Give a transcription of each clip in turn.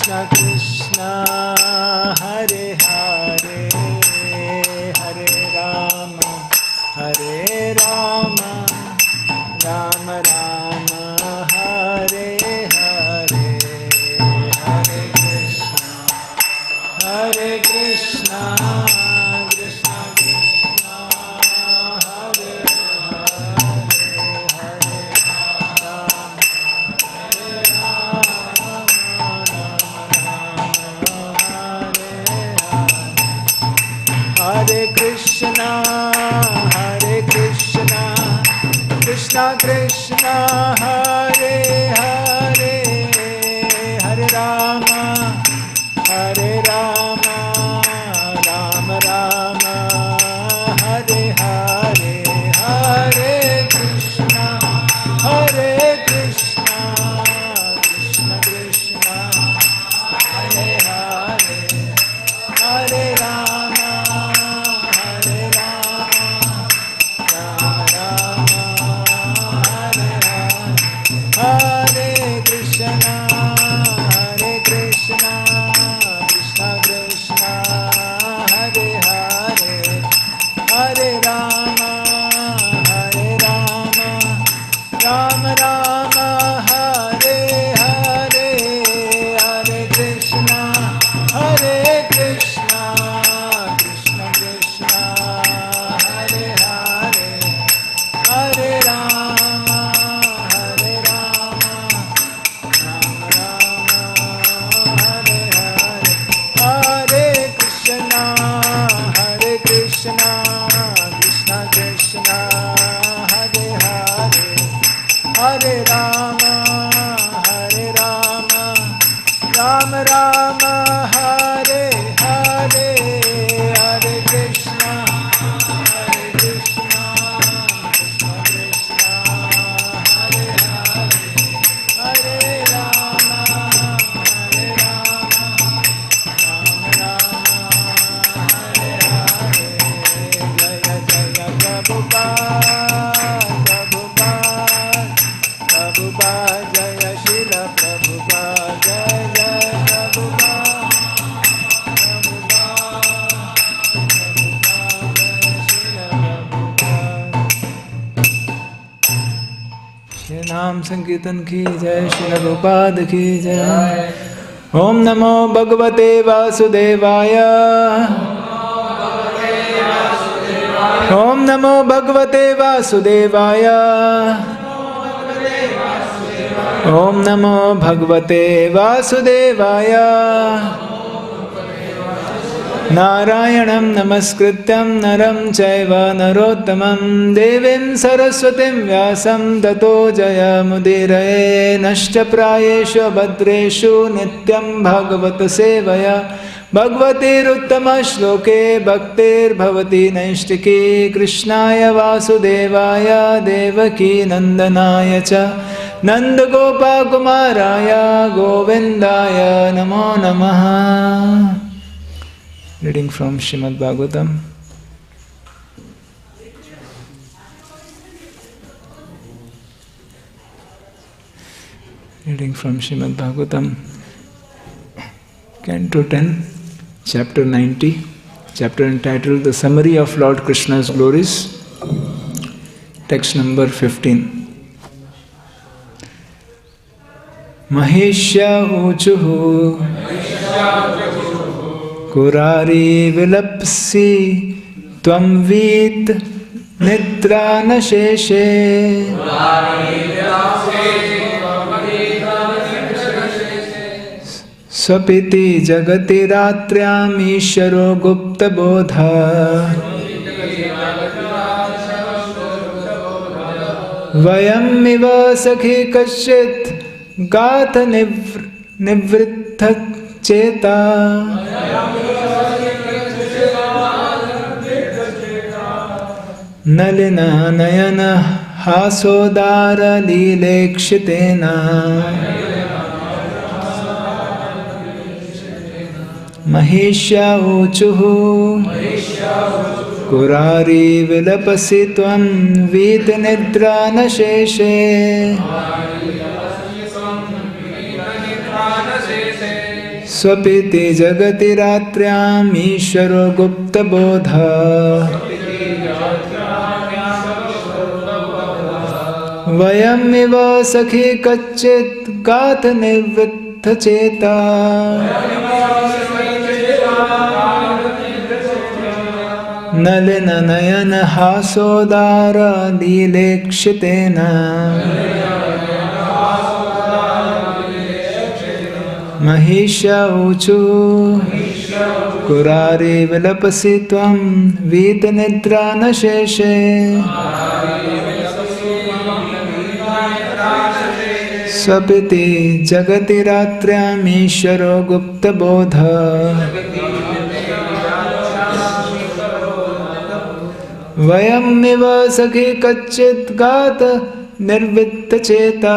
Krishna Krishna Hare Hare Hare Rama Hare Rama Rama Rama Hare Hare Hare Krishna Krishna Krishna Krishna Hare Hare Krishna Krishna Krishna Hare Hare Hare Rama Rama Rama Hare Hare Hare Krishna Krishna Krishna Hare Hare Hare Rama Hare Krishna Krishna Krishna Hare Hare Hare Rama Rama Rama Hare Hare Hare Krishna Krishna Krishna Hare Hare Hare Rama Hare Krishna Krishna Krishna Hare Hare Hare Rama Rama Rama Hare Hare Hare Krishna Krishna Krishna Hare Hare Hare Rama Prabhupada Jaya Shila Prabhupada Jaya Shri Nam Sankirtan ki Jai Shri Prabhupada ki Jai Om Namo Bhagavate Vasudevaya Om Namo Bhagavate Vasudevaya Om Namo Bhagavate Vasudevaya Narayanam Namaskrityam Naram Chaiva Narottamam Devim Saraswatim Vyasam Tato Jaya Mudiraye Nashcha Prayeshu Bhadreshu Nityam Bhagavata Sevaya Bhagavatir Uttama Shloke Bhaktir Bhavati Naishtiki Krishnaya Vasudevaya Devaki Nandanaya Cha Nanda Gopa Kumaraya Govindaya Namo Namaha. Reading from Srimad Bhagavatam. Reading from Srimad Bhagavatam, Canto 10, Chapter 90, chapter entitled The Summary of Lord Krishna's Glories, text number 15. Maheshya uchuhu Kurari vilapsi Tvam vid nitra nasheshe Swapiti jagati ratriam isharo gupta bodha Vayam iva sakhi kashit Gatha nivrittha cheta Nalina nayana hasodara lilekshitena Maheshya uchuhu Kurari vilapasi tvam vid nidra nasheshe स्वपिति जगति रात्र्याम् ईश्वरो गुप्तबोधा वयमिव सखी कच्चित् गाथ निवृत्तचेता नलिननयन हासोदार लीलेक्षितेन महिष्या ऊचु कुरारी विलपसि त्वं वीतनिद्रा न शेषे स्वपिति जगति रात्र्याम् ईश्वरो गुप्तबोध वयमिव सखी कच्चित् गात निर्वित्तचेता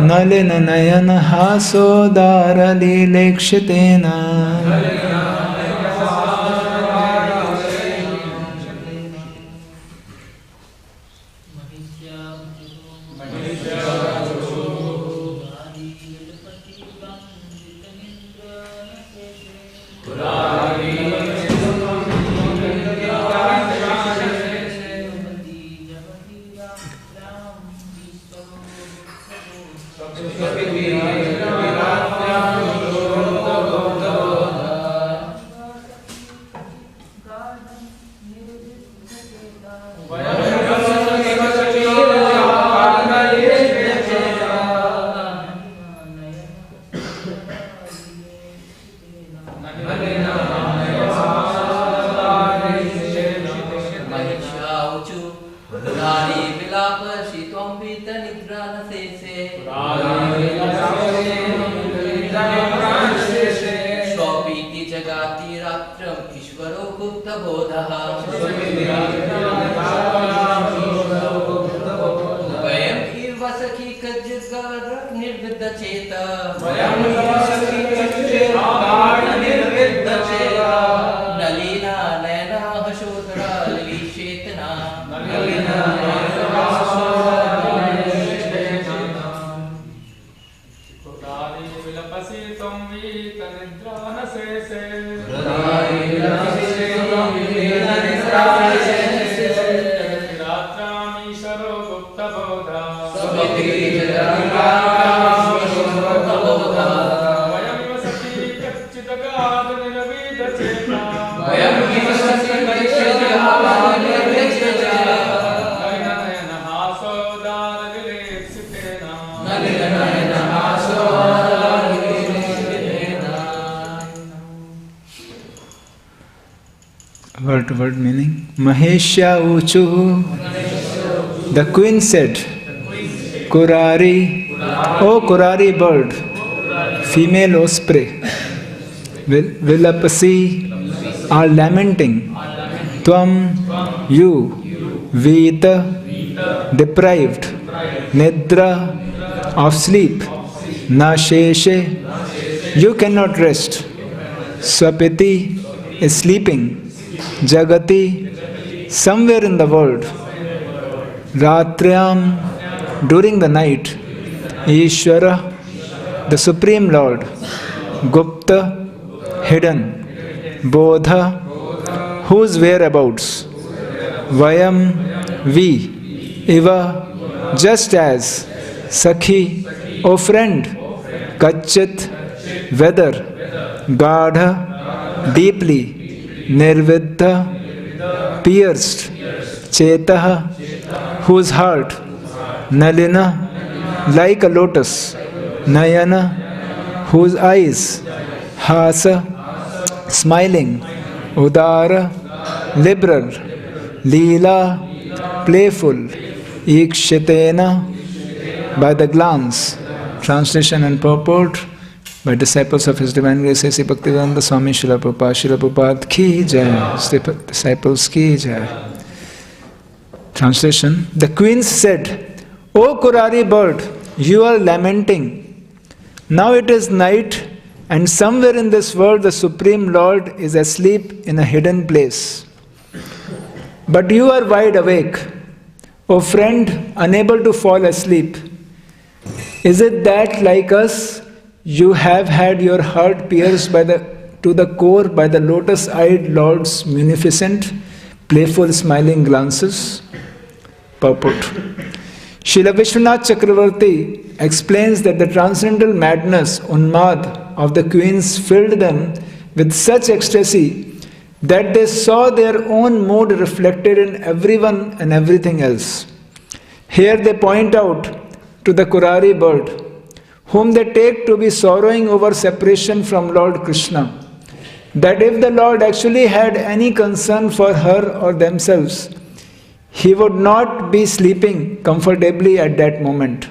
नलिननयन हासोदार लीलेक्षितेन Word meaning. Maheshya Uchu. The queen said, Kurari, O Kurari bird, female osprey, Vilapasi are lamenting. Tvam, you, Vita, deprived, Nidra, of sleep, Nasheshe, you cannot rest, Swapiti is sleeping, Jagati, somewhere in the world, Ratryam, during the night, Ishvara, the Supreme Lord, Gupta, hidden, Bodha, whose whereabouts, Vayam, we, Iva, just as, Sakhi, O friend, Kachit, whether, Gadha, deeply, Nirvidha, pierced, Chetaha, whose heart, Nalina, like a lotus, Nayana, whose eyes, Hasa, smiling, Udara, liberal, Leela, playful, Ikshitena, by the glance. Translation and purport by disciples of His Divine Grace A.C. Bhaktivedanta Swami Srila Prabhupada. Srila Prabhupada ki jai, disciples ki jai. Translation. The queen said, O Kurari bird, you are lamenting. Now it is night, and somewhere in this world the Supreme Lord is asleep in a hidden place. But you are wide awake. O friend, unable to fall asleep, Is it that, like us, you have had your heart pierced to the core by the lotus-eyed Lord's munificent, playful, smiling glances? Purport. Srila Vishwanath Chakravarti explains that the transcendental madness, unmad, of the queens filled them with such ecstasy that they saw their own mood reflected in everyone and everything else. Here they point out to the Kurari bird, whom they take to be sorrowing over separation from Lord Krishna, that if the Lord actually had any concern for her or themselves, he would not be sleeping comfortably at that moment.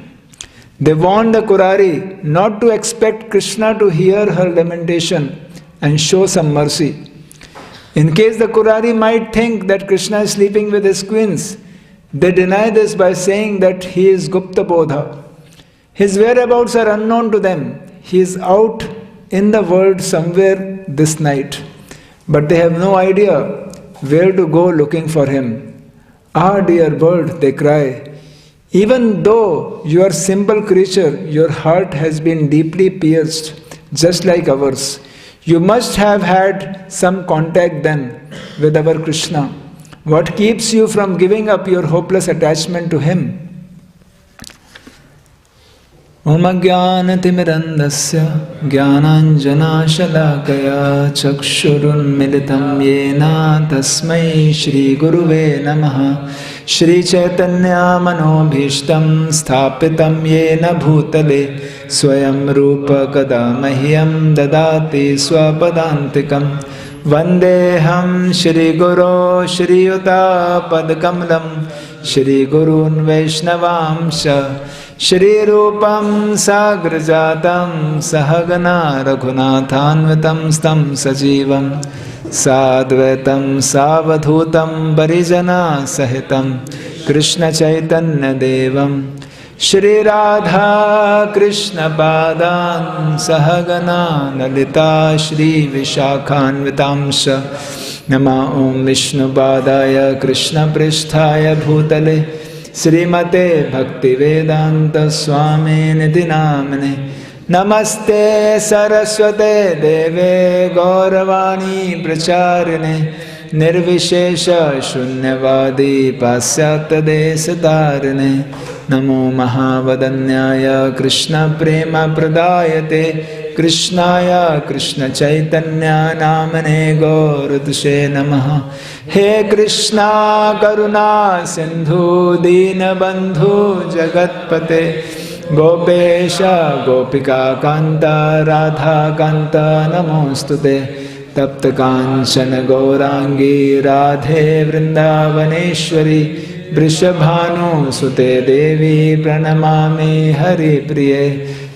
They warn the Kurari not to expect Krishna to hear her lamentation and show some mercy. In case the Kurari might think that Krishna is sleeping with his queens, they deny this by saying that he is Gupta Bodha. His whereabouts are unknown to them. He is out in the world somewhere this night. But they have no idea where to go looking for him. Ah, dear bird, they cry, even though you are simple creature, your heart has been deeply pierced, just like ours. You must have had some contact then with our Krishna. What keeps you from giving up your hopeless attachment to him? Om Ajnanatirmirandasya Jnananjana Shalakaya Chakshurunmilitam Yena Tasmai Shri Guruve Namaha Shri Chaitanya Manobhishtam Sthapitam Yena Bhutale Swayam Rupa Kadamahyam Dadati Swapadantikam Vandeham Shri Guru Shri Yuta Padkamlam Shri Gurun Vaishnavamsha Shri Rupam Sagrajatam Sahagana Raghunathanvatam Stam Sajivam Sadvaitam Savadhutam Parijana Sahitam Krishna Chaitanya Devam Shri Radha Krishna Padan Sahagana Lalita Shri Vishakhanvitamsha Nama Om Vishnu Padaya Krishna Pristhaya Bhutale Srimate Bhakti Vedanta Swami Niti Namane Namaste Saraswate Deve Gauravani Pracharine Nirvishesha Shunyavadi Pasyata Desatarine Namo Mahavadanyaya Krishna Prema Pradayate Krishnaya Krishna Chaitanya Namane Gaurudushe Namaha He Krishna Karuna Sindhu Dina Bandhu Jagatpate Gopesha Gopika Kanta Radha Kanta Namostute Tapta Kanchana Gaurangi Radhe Vrindavaneshwari Vrishabhanu Sute Devi Pranamami Hari Priye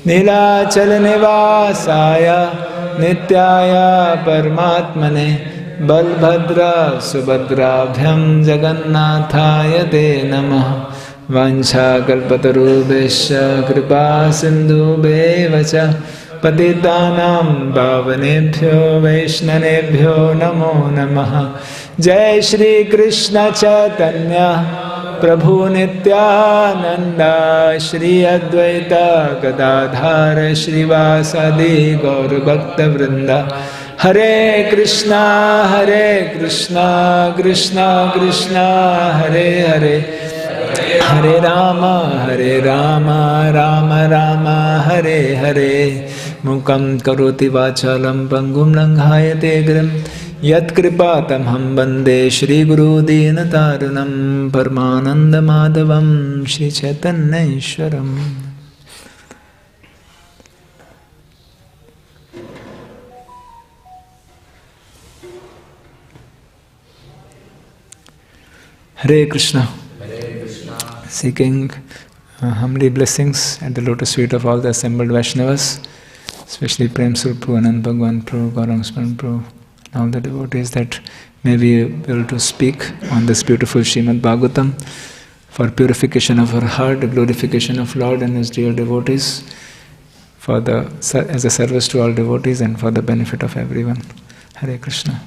Nilachal Nivasaya Nityaya Paramatmane Balbhadra Subhadrabhyam Jagannathaya Te Namah Vancha Kalpatarubhesha Kripa Sindhu Bevacha Patitanam Bhavanebhyo Vaishnanebhyo Namo Namaha Jai Shri Krishna Chaitanya Prabhu Nityananda Shri Advaita Gadadhara Shrivasadi Gaur Bhakta Vrinda Hare Krishna Krishna Krishna Hare Hare Hare Rama Rama Rama Hare Hare Mukam Karoti Vachalam Pangum Langhayate Grim Yat Kripa Tamham Bande Shri Guru Dinatarunam Paramananda Madhavam Shri Chaitanya Ishwaram. Hare Krishna. Seeking humbly blessings at the lotus feet of all the assembled Vaishnavas, especially Prem Swarup Prabhu, Ananda Bhagavan Prabhu, Gauranga Swarup Prabhu, all the devotees, that may be able to speak on this beautiful Srimad Bhagavatam for purification of our heart, the glorification of Lord and His dear devotees, as a service to all devotees and for the benefit of everyone. Hare Krishna.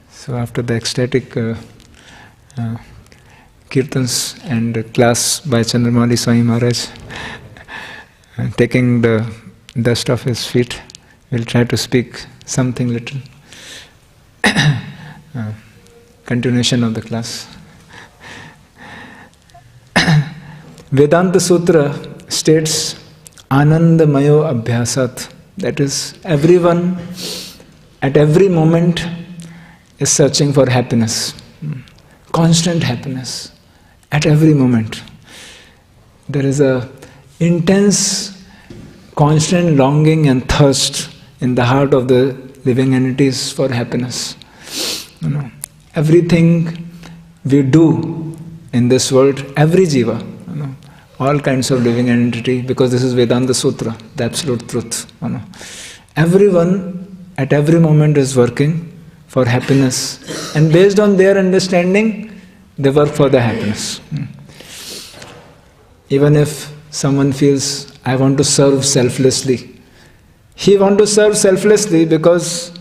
So after the ecstatic kirtans and class by Chandramauli Swami Maharaj, taking the dust off his feet, we'll try to speak something little. Continuation of the class. Vedanta Sutra states Ananda Mayo Abhyasat. That is, everyone at every moment is searching for happiness. Constant happiness. At every moment. There is a intense, constant longing and thirst in the heart of the living entities for happiness. Everything we do in this world, every jiva, all kinds of living entity, because this is Vedanta Sutra, the absolute truth. Everyone at every moment is working for happiness, and based on their understanding, they work for the happiness. Even if someone feels, I want to serve selflessly, he wants to serve selflessly because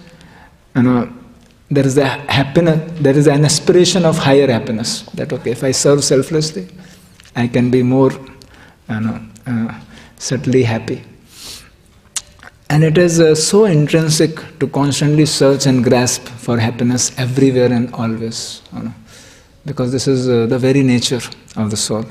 there is a happiness, there is an aspiration of higher happiness. That okay, if I serve selflessly, I can be more subtly happy. And it is so intrinsic to constantly search and grasp for happiness everywhere and always. Because this is the very nature of the soul.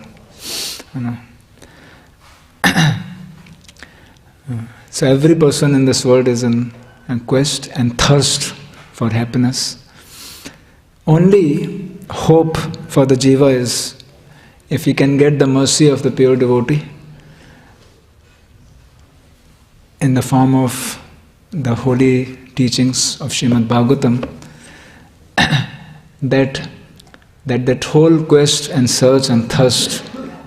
So every person in this world is in a quest and thirst for happiness. Only hope for the jiva is if he can get the mercy of the pure devotee in the form of the holy teachings of Srimad Bhagavatam, that whole quest and search and thirst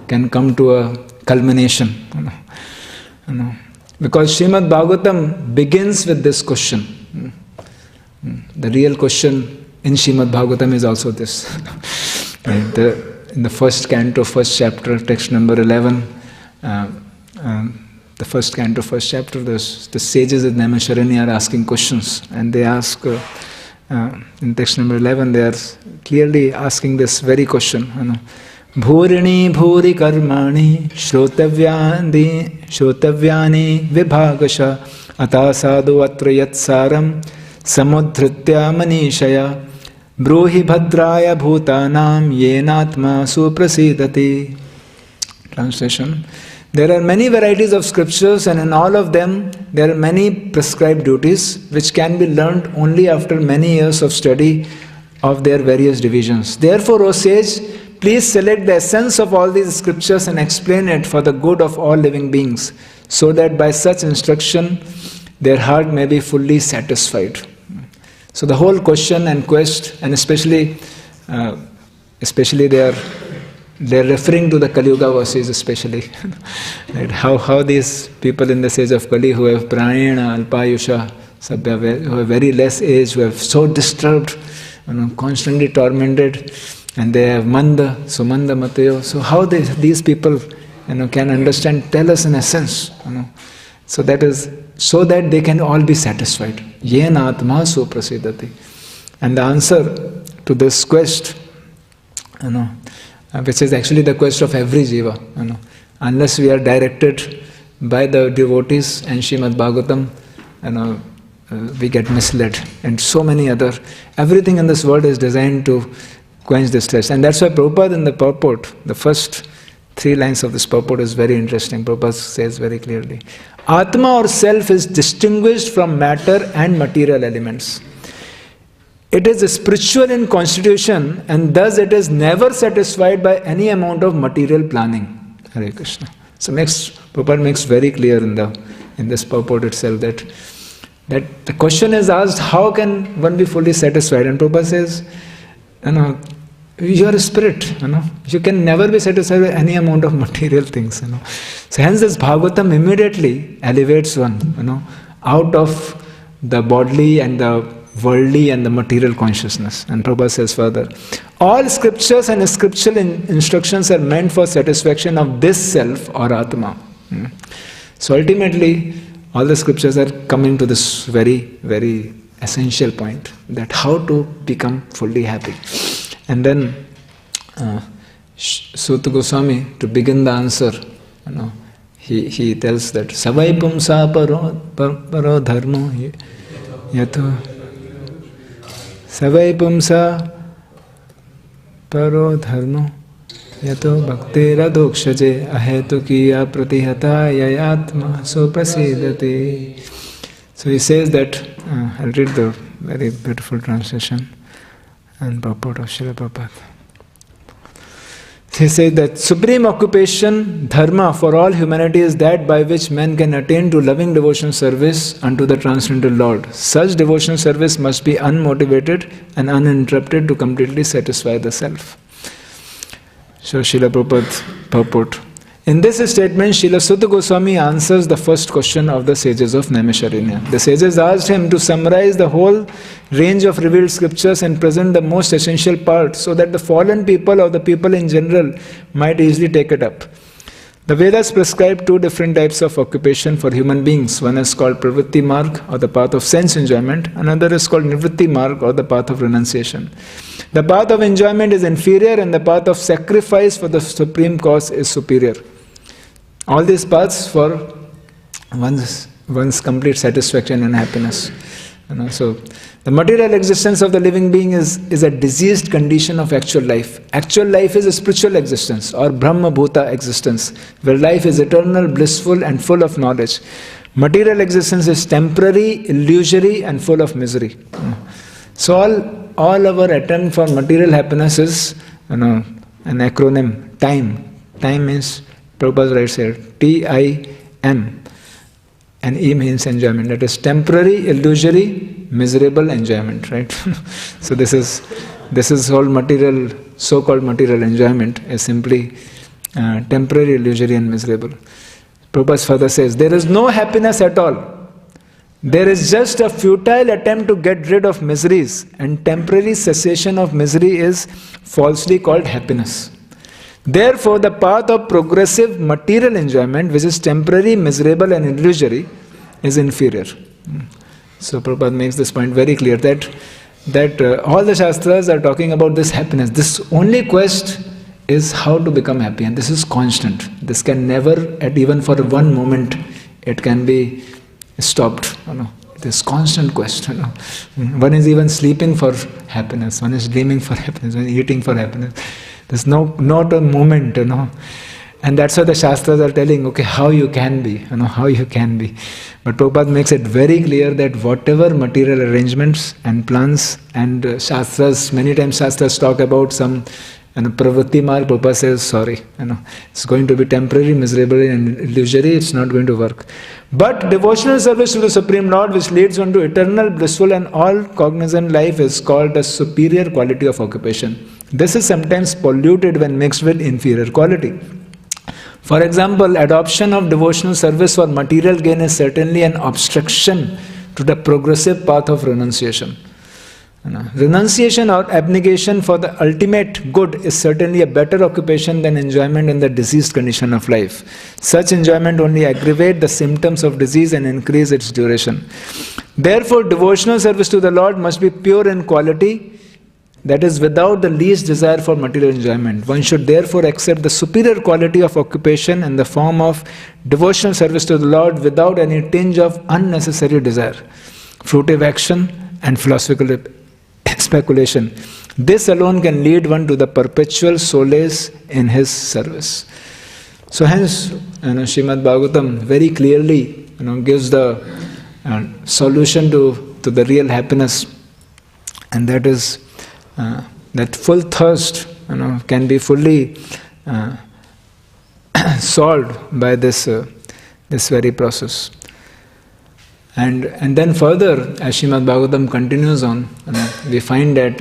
can come to a culmination. Because Srimad Bhagavatam begins with this question. The real question in Srimad Bhagavatam is also this. In the first canto, first chapter, text number 11, the first canto, first chapter, the sages in Naimisharanya are asking questions, and they ask, in text number 11, they are clearly asking this very question. Bhurini bhuri karmani shrotavyani vibhagasha atasadu atra yatsaram samudhritya manishaya bruhi bhadraya bhutanam yenatma suprasidati. Translation. There are many varieties of scriptures, and in all of them there are many prescribed duties which can be learnt only after many years of study of their various divisions. Therefore, O sage, please select the essence of all these scriptures and explain it for the good of all living beings, so that by such instruction their heart may be fully satisfied. So the whole question and quest, and especially they are referring to the Kali Yuga verses especially. Right? How these people in the age of Kali who have prayana, alpayusha, sabhya, who have very less age, who have so disturbed, constantly tormented, and they have manda, sumanda matayo. So how these people can understand, tell us in essence. So that is so that they can all be satisfied. Yena atma suprasidati. And the answer to this quest, which is actually the quest of every jiva, unless we are directed by the devotees and Srimad Bhagavatam, we get misled. And so many other, everything in this world is designed to quench this thirst. And that's why Prabhupada in the purport, the first 3 lines of this purport is very interesting. Prabhupada says very clearly, Atma or self is distinguished from matter and material elements. It is spiritual in constitution, and thus it is never satisfied by any amount of material planning. Hare Krishna. So Prabhupada makes very clear in this purport itself that the question is asked, how can one be fully satisfied? And Prabhupada says, you are a spirit, you can never be satisfied with any amount of material things, So hence this Bhagavatam immediately elevates one, out of the bodily and the worldly and the material consciousness. And Prabhupada says further, all scriptures and scriptural instructions are meant for satisfaction of this self or Atma. So ultimately, all the scriptures are coming to this very, very essential point, that how to become fully happy. And then Suta Goswami, to begin the answer, he tells that Savai Pumsa Paro Dharmo Yato Savai Pumsa Paro Dharmo Yato Bhaktera Dokshaje Ahetu Kiya Pratihata Yayatma Soprasidati. So he says that, I'll read the very beautiful translation and purport of Srila Prabhupada. He says that supreme occupation, dharma, for all humanity is that by which men can attain to loving devotional service unto the transcendental Lord. Such devotional service must be unmotivated and uninterrupted to completely satisfy the self. So Srila Prabhupada's purport. In this statement, Srila Suta Goswami answers the first question of the sages of Naimisharanya. The sages asked him to summarize the whole range of revealed scriptures and present the most essential part so that the fallen people or the people in general might easily take it up. The Vedas prescribe two different types of occupation for human beings. One is called Pravritti Marg, or the path of sense enjoyment. Another is called Nivritti Marg, or the path of renunciation. The path of enjoyment is inferior and the path of sacrifice for the supreme cause is superior. All these paths for one's complete satisfaction and happiness. So the material existence of the living being is a diseased condition of actual life. Actual life is a spiritual existence or Brahma Bhuta existence, where life is eternal, blissful and full of knowledge. Material existence is temporary, illusory and full of misery. So all our attempt for material happiness is an acronym, time. Time means, Prabhupada writes here, T-I-M, and E means enjoyment. That is temporary, illusory, miserable enjoyment, right? So this is whole material, so-called material enjoyment is simply temporary, illusory and miserable. Prabhupada further says, there is no happiness at all. There is just a futile attempt to get rid of miseries, and temporary cessation of misery is falsely called happiness. Therefore, the path of progressive material enjoyment, which is temporary, miserable and illusory, is inferior. So Prabhupada makes this point very clear that all the Shastras are talking about this happiness. This only quest is how to become happy, and this is constant. This can never, even for one moment, it can be stopped. This constant quest. One is even sleeping for happiness. One is dreaming for happiness. One is eating for happiness. There's not a moment, And that's why the Shastras are telling, okay, how you can be, how you can be. But Prabhupada makes it very clear that whatever material arrangements and plans and Shastras, many times Shastras talk about some Pravritti Marg, Prabhupada says, sorry, it's going to be temporary, miserable and illusory, it's not going to work. But devotional service to the Supreme Lord, which leads on to eternal, blissful and all cognizant life, is called a superior quality of occupation. This is sometimes polluted when mixed with inferior quality. For example, adoption of devotional service for material gain is certainly an obstruction to the progressive path of renunciation. Renunciation or abnegation for the ultimate good is certainly a better occupation than enjoyment in the diseased condition of life. Such enjoyment only aggravates the symptoms of disease and increase its duration. Therefore, devotional service to the Lord must be pure in quality, that is, without the least desire for material enjoyment. One should therefore accept the superior quality of occupation in the form of devotional service to the Lord without any tinge of unnecessary desire, fruitive action and philosophical speculation. This alone can lead one to the perpetual solace in his service. So hence, Srimad Bhagavatam very clearly gives the solution to the real happiness, and that is that full thirst can be fully solved by this very process. And then further, as Srimad Bhagavatam continues on, we find that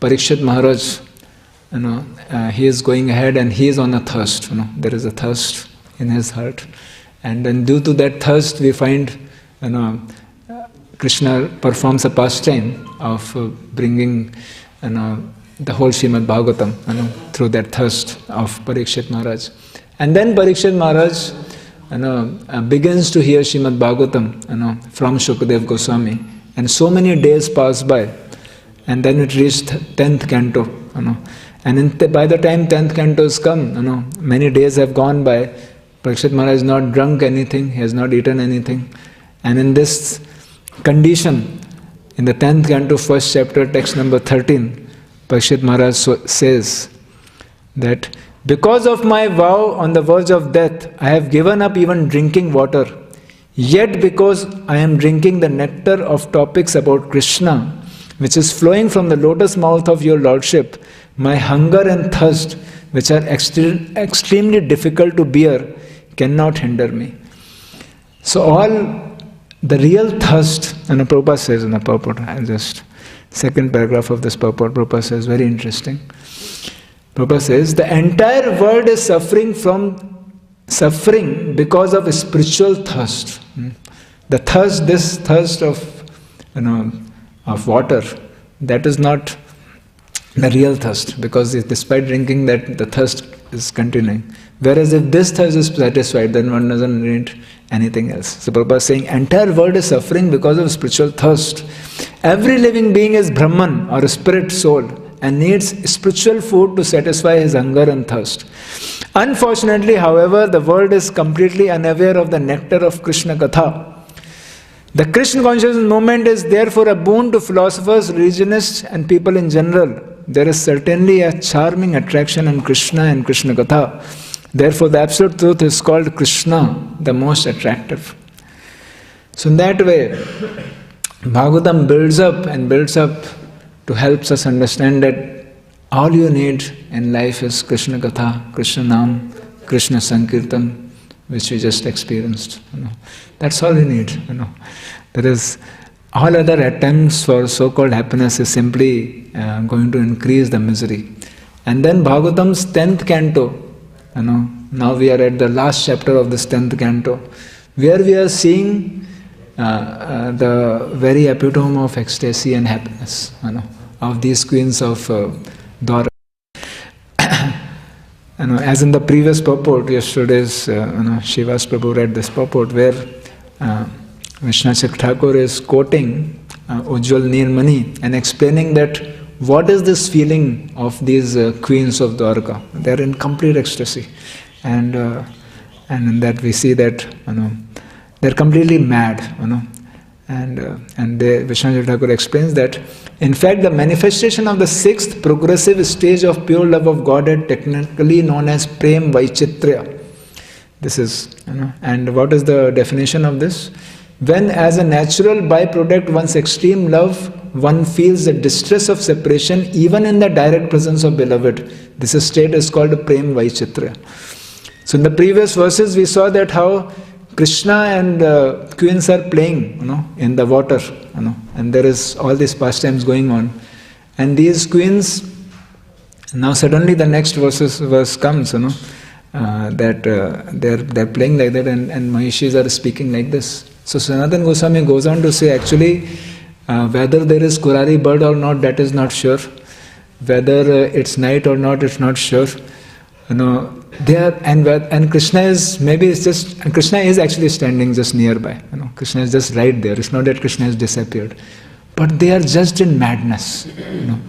Parikshit Maharaj, he is going ahead and he is on a thirst. There is a thirst in his heart, and then due to that thirst, we find Krishna performs a pastime of bringing the whole Srimad Bhagavatam through that thirst of Parikshit Maharaj. And then Parikshit Maharaj begins to hear Srimad Bhagavatam from Shukadev Goswami, and so many days pass by, and then it reached 10th canto, and by the time 10th canto has come, many days have gone by. Parikshit Maharaj has not drunk anything, he has not eaten anything, and in this condition, in the 10th canto, first chapter, text number 13, Parikshit Maharaj says that because of my vow on the verge of death, I have given up even drinking water. Yet because I am drinking the nectar of topics about Krishna, which is flowing from the lotus mouth of your Lordship, my hunger and thirst, which are extremely difficult to bear, cannot hinder me. So all the real thirst, and Prabhupada says in the purport, just second paragraph of this purport, Prabhupada says, very interesting. Prabhupada says, the entire world is suffering because of spiritual thirst. The thirst, this thirst of water, that is not the real thirst, because despite drinking that, the thirst is continuing. Whereas if this thirst is satisfied, then one doesn't need anything else. So Prabhupada is saying, entire world is suffering because of spiritual thirst. Every living being is Brahman or a spirit soul and needs spiritual food to satisfy his hunger and thirst. Unfortunately, however, the world is completely unaware of the nectar of Krishna Katha. The Krishna consciousness movement is therefore a boon to philosophers, religionists and people in general. There is certainly a charming attraction in Krishna and Krishna Katha. Therefore, the absolute truth is called Krishna, the most attractive. So in that way, Bhagavatam builds up to help us understand that all you need in life is Krishna Katha, Krishna Nam, Krishna Sankirtan, which we just experienced. That's all you need. There is all other attempts for so-called happiness is simply going to increase the misery. And then Bhagavatam's 10th canto, now we are at the last chapter of this 10th canto, where we are seeing the very epitome of ecstasy and happiness, of these queens of Dwara. As in the previous purport, yesterday's Srivas Prabhu read this purport where Vishwanath Thakur is quoting Ujjwal Nirmani and explaining that what is this feeling of these queens of Dwarka. They are in complete ecstasy, and in that we see that they are completely mad, and Vishwanath Thakur explains that in fact the manifestation of the sixth progressive stage of pure love of Godhead, technically known as Prem Vaichitrya. This is, and what is the definition of this? When as a natural byproduct one's extreme love, one feels the distress of separation even in the direct presence of beloved. This state is called Prem Vaichitrya. So in the previous verses we saw that how Krishna and queens are playing, in the water, and there is all these pastimes going on. And these queens, now suddenly the next verse comes, that they're playing like that, and Mahishis are speaking like this. So Sanatana Goswami goes on to say, actually, whether there is Kurari bird or not, that is not sure. Whether it's night or not, it's not sure. There and Krishna is Krishna is actually standing just nearby. Krishna is just right there. It's not that Krishna has disappeared, but they are just in madness,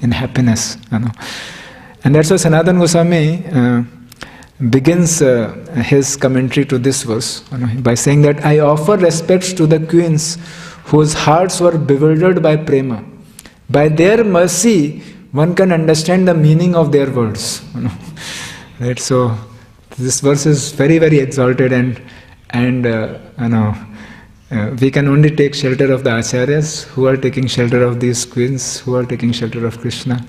in happiness. And that's why Sanatana Goswami begins his commentary to this verse by saying that I offer respects to the queens whose hearts were bewildered by prema. By their mercy, one can understand the meaning of their words. Right? So this verse is very, very exalted, and we can only take shelter of the acharyas who are taking shelter of these queens, who are taking shelter of Krishna,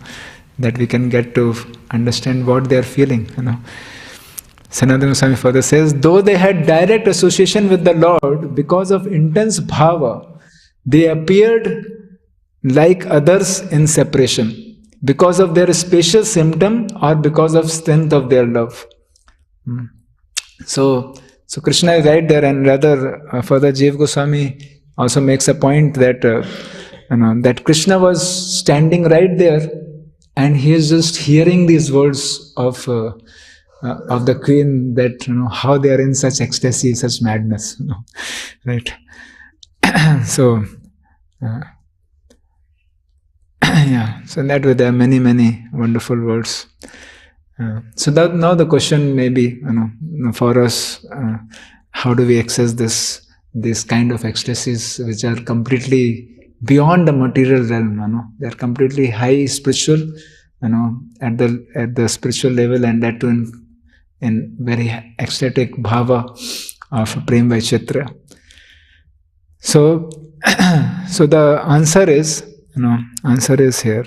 that we can get to understand what they are feeling. Sanatana Goswami further says, though they had direct association with the Lord, because of intense bhava, they appeared like others in separation, because of their spacious symptom or because of strength of their love. So Krishna is right there, and rather further Jiva Goswami also makes a point that that Krishna was standing right there, and he is just hearing these words of the queen, that how they are in such ecstasy, such madness, right? So yeah, so in that way there are many, many wonderful words. So that now the question may be, for us, how do we access this kind of ecstasies which are completely beyond the material realm? They are completely high spiritual, at the spiritual level, and that too in very ecstatic bhava of Prem Vaicharya. So, so the answer is, here.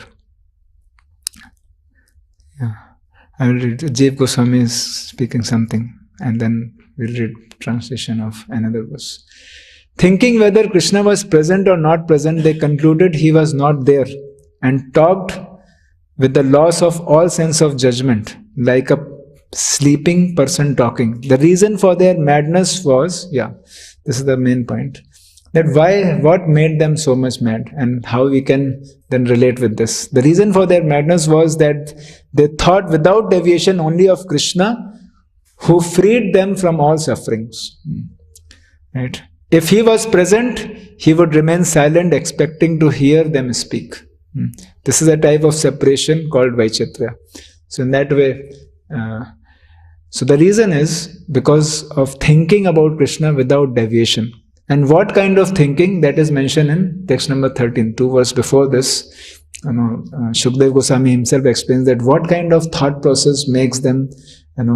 Yeah. I will read. Jiv Goswami is speaking something, and then we'll read translation of another verse. Thinking whether Krishna was present or not present, they concluded he was not there, and talked with the loss of all sense of judgment, like a sleeping person talking. The reason for their madness was, this is the main point, that what made them so much mad, and how we can then relate with this. The reason for their madness was that they thought without deviation only of Krishna, who freed them from all sufferings. Right? If he was present, he would remain silent, expecting to hear them speak. This is a type of separation called Vaicharya. So in that way, so the reason is because of thinking about Krishna without deviation. And what kind of thinking? That is mentioned in text number 13, 2 verses before this. Shukdev Goswami himself explains that what kind of thought process makes them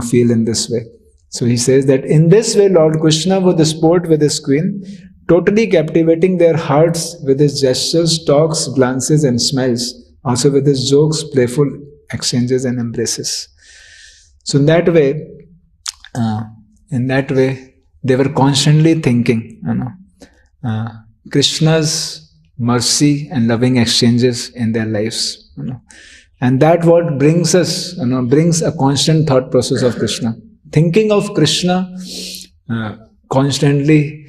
feel in this way. So he says that in this way Lord Krishna would sport with his queen, totally captivating their hearts with his gestures, talks, glances and smiles, also with his jokes, playful exchanges and embraces. So in that way, they were constantly thinking, Krishna's mercy and loving exchanges in their lives, and that what brings us, brings a constant thought process of Krishna. Thinking of Krishna constantly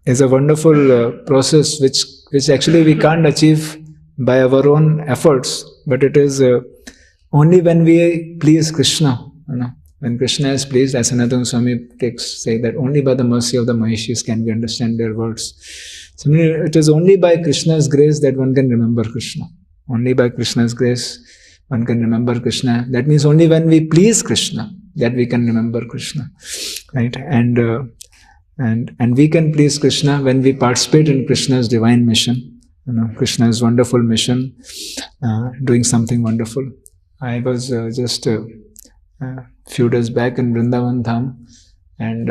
is a wonderful process which actually we can't achieve by our own efforts, but it is only when we please Krishna. When Krishna is pleased, as Ananda Swami say that only by the mercy of the Mahishis can we understand their words. Similarly, it is only by Krishna's grace that one can remember Krishna. Only by Krishna's grace one can remember Krishna. That means only when we please Krishna that we can remember Krishna, right? And we can please Krishna when we participate in Krishna's divine mission. Krishna's wonderful mission, doing something wonderful. I was just few days back in Vrindavan Dham, and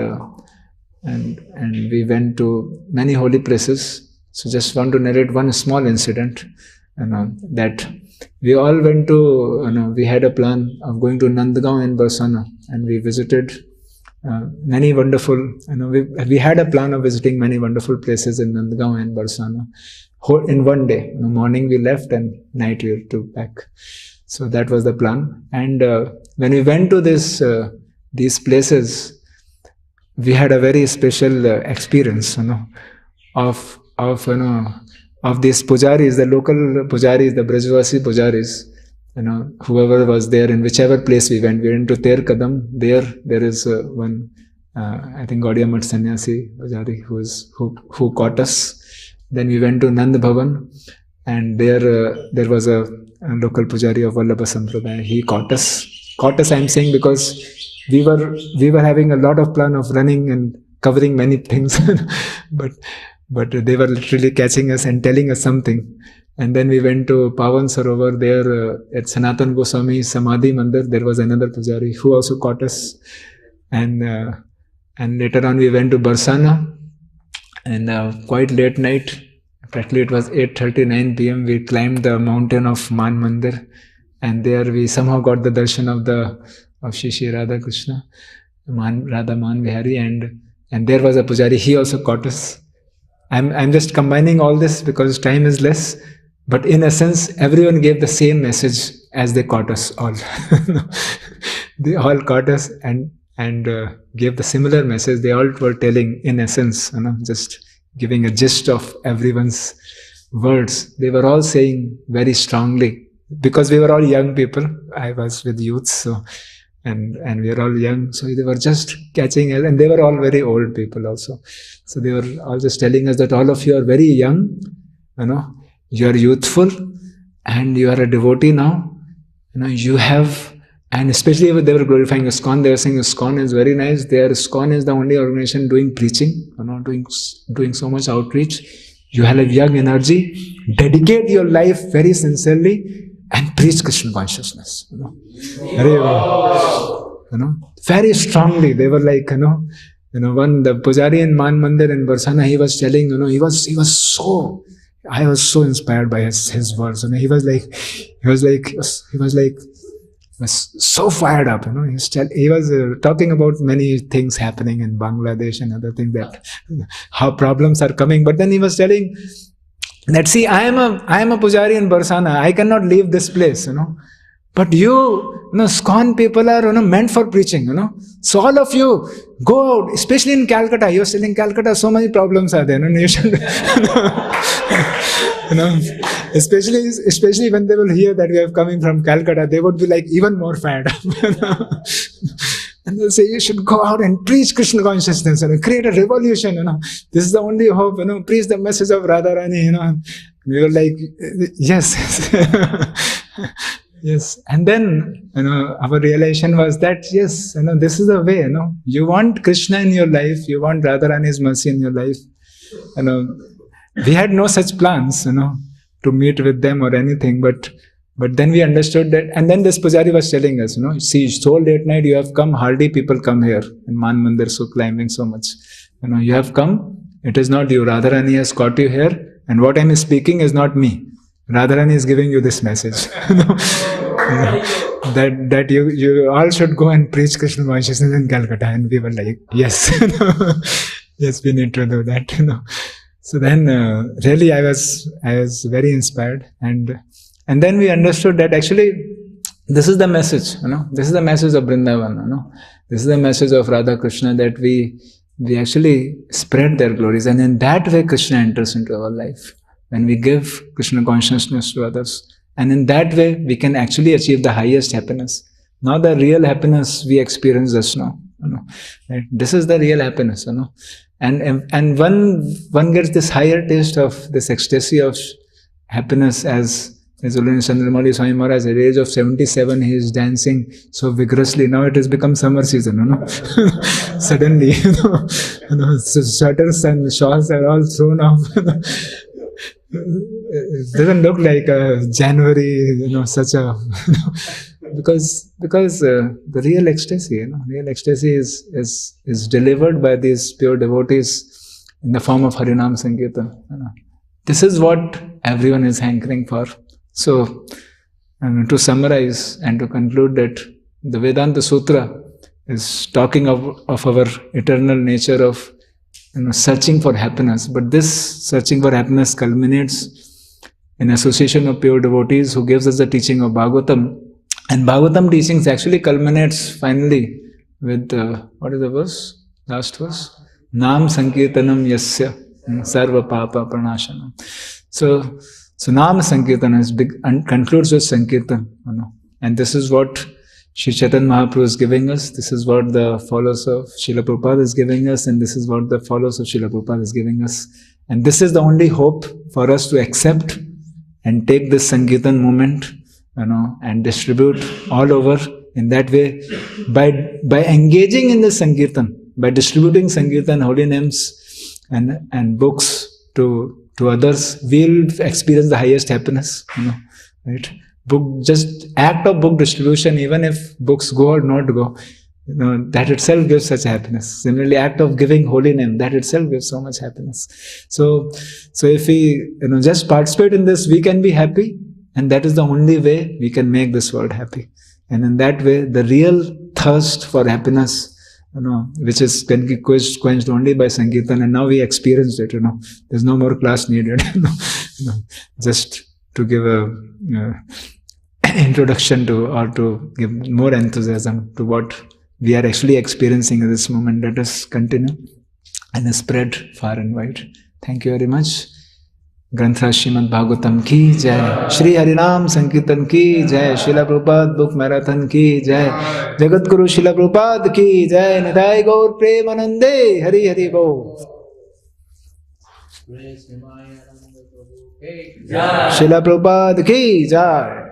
we went to many holy places. So just want to narrate one small incident, that we all went to, we had a plan of going to Nandgaon and Barsana, and we visited many wonderful, we had a plan of visiting many wonderful places in Nandgaon and Barsana in one day. Morning we left and night we were back. So that was the plan. And when we went to these places, we had a very special experience, of these pujaris, the local pujaris, the Brajvasi pujaris, whoever was there in whichever place we went. We went to Ter Kadam. There is one, I think Gaudiya Math Sannyasi pujari who caught us. Then we went to Nand Bhavan, and there was a local pujari of Vallabha Sampradaya. He caught us. I'm saying because we were having a lot of plan of running and covering many things, but they were literally catching us and telling us something. And then we went to Pavan Sarovar. There at Sanatan Goswami Samadhi Mandir, there was another pujari who also caught us. And later on we went to Barsana, and quite late night, practically it was 8:39 p.m. we climbed the mountain of Man Mandir, and there we somehow got the darshan of Shri Radha Krishna, Radha Man Vihari, and there was a pujari. He also caught us. I'm just combining all this because time is less, but in essence, everyone gave the same message as they caught us all. They all caught us and gave the similar message. They all were telling, in essence, just giving a gist of everyone's words. They were all saying very strongly, because we were all young people. I was with youths, so and we were all young, so they were just catching us, and they were all very old people also. So they were all just telling us that all of you are very young, you are youthful, and you are a devotee now, you have, and especially when they were glorifying ISKCON, they were saying ISKCON is very nice. Their ISKCON is the only organization doing preaching, doing so much outreach. You have a young energy. Dedicate your life very sincerely and preach Krishna consciousness. Very strongly. They were like, one the pujari in Man Mandir in Barsana, he was telling, he was so. I was so inspired by his words. He was so fired up. He was talking about many things happening in Bangladesh and other things, that how problems are coming. But then he was telling that, see, I am a pujari in Barsana. I cannot leave this place. But you ISKCON people are meant for preaching. So all of you go out, especially in Calcutta. You're still in Calcutta. So many problems are there. You should. Especially when they will hear that we are coming from Calcutta, they would be like even more fired up. And they'll say, you should go out and preach Krishna consciousness and create a revolution. This is the only hope. Preach the message of Radharani. We were like, yes. Yes. And then, our realization was that, yes, this is the way, you want Krishna in your life, you want Radharani's mercy in your life. We had no such plans, to meet with them or anything, but then we understood that, and then this pujari was telling us, see, so late night you have come, hardly people come here in Man Mandir, so climbing so much. You have come, it is not you, Radharani has caught you here, and what I am speaking is not me. Radharani is giving you this message. That you all should go and preach Krishna consciousness in Calcutta. And we were like, yes. Yes, we need to do that. So then really I was very inspired. And then we understood that actually this is the message. This is the message of Vrindavan. This is the message of Radha Krishna, that we actually spread their glories. And in that way Krishna enters into our life. When we give Krishna consciousness to others. And in that way, we can actually achieve the highest happiness. Not the real happiness we experience just now. Right? This is the real happiness. And one gets this higher taste of this ecstasy of happiness as Chandramauli Swami Maharaj, at the age of 77, he is dancing so vigorously. Now it has become summer season, Suddenly, so shutters and shawls are all thrown off. It doesn't look like January, such a because the real ecstasy, real ecstasy is delivered by these pure devotees in the form of Harinam Sankirtan. This is what everyone is hankering for. So, to summarize and to conclude, that the Vedanta Sutra is talking of our eternal nature of searching for happiness. But this searching for happiness culminates in association of pure devotees who gives us the teaching of Bhagavatam. And Bhagavatam teachings actually culminates finally with, what is the verse? Last verse? Nam Sankirtanam Yasya Sarva Papa Pranashanam. So Nam Sankirtan concludes with Sankirtan. And this is what Sri Chaitanya Mahaprabhu is giving us. This is what the followers of Srila Prabhupada is giving us, and this is what the followers of Srila Prabhupada is giving us. And this is the only hope for us to accept and take this Sankirtan movement, and distribute all over. In that way, by engaging in the Sankirtan, by distributing Sankirtan, holy names, and books to others, we'll experience the highest happiness. Right? Just act of book distribution, even if books go or not go, that itself gives such happiness. Similarly, act of giving holy name, that itself gives so much happiness. So if we just participate in this, we can be happy, and that is the only way we can make this world happy. And in that way, the real thirst for happiness, which is can be quenched only by Sankirtan, and now we experienced it. There's no more class needed. Just to give a introduction to, or to give more enthusiasm to what we are actually experiencing in this moment. Let us continue and spread far and wide. Thank you very much. Grantha Srimad Bhagavatam ki jai, Shri Harinam Sankirtan ki jai, Srila Prabhupada Book Marathon ki jai, Jagat Guru Srila Prabhupada ki jai, Nitai Gaur Premanande, Hari Hari Bo. Praise Nimai, Ananda Prabhu. Srila Prabhupada ki jai.